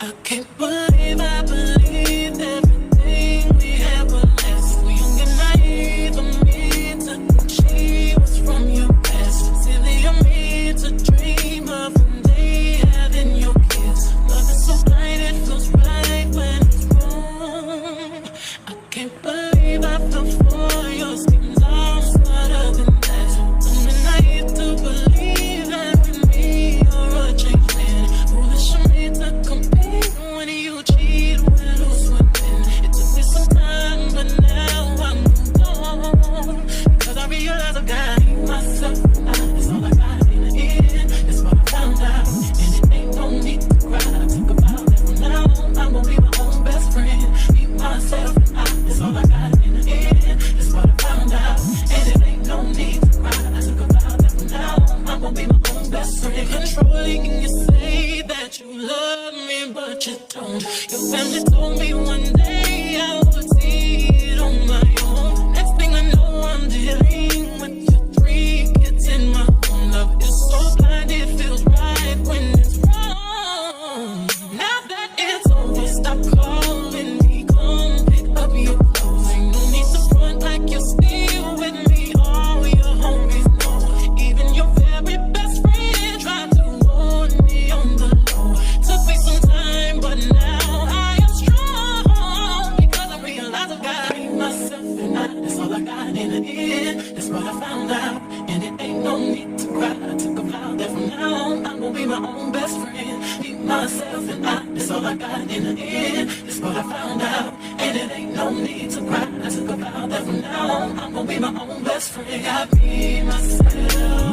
I can't believe I believed everything we had was less. So young and naive of me to think she was from your past. Silly of me to dream of one day having your kids. Love is so blind, it feels right when it's wrong. I can't believe I fell for your schemes. I'm smarter than that. Dumb and naive to believe that with me you're a changed man. Foolish of me to compete when you cheat, we'll lose within. It took me some time, but now I'm moved on. Because I realize I got myself and it's all I got in the end. That's what I found out, and it ain't no need to cry. Think about that from now on. I'm gonna be my own best friend. Be myself and it's all I got in the end. That's what I found out, and it ain't no need to cry. Think about that from now on. I'm gonna be my own best friend. Controlling and you say that you love me, but you don't. Your family told me one day I would see it on my own. Next thing I know, I'm dealing with your 3 kids in my own. Love is so blind, it feels right when it's wrong. Now that it's over, stop calling me. Come pick up your clothes. Ain't no need to front like you're still with me. All your homies know. Even your very best friend tried to warn me on the low. Took me some time, but now I am strong. Because I realize I got me, myself, and that's all I got in the end. That's what I found out, and it ain't no need to cry. I took a vow that from now on, I'm gonna be my own best friend. Be myself, and that's all I got in the end. That's what I found out, and it ain't no need to cry. I took a vow that from now on, I'm gonna be my own best friend. Got me, myself.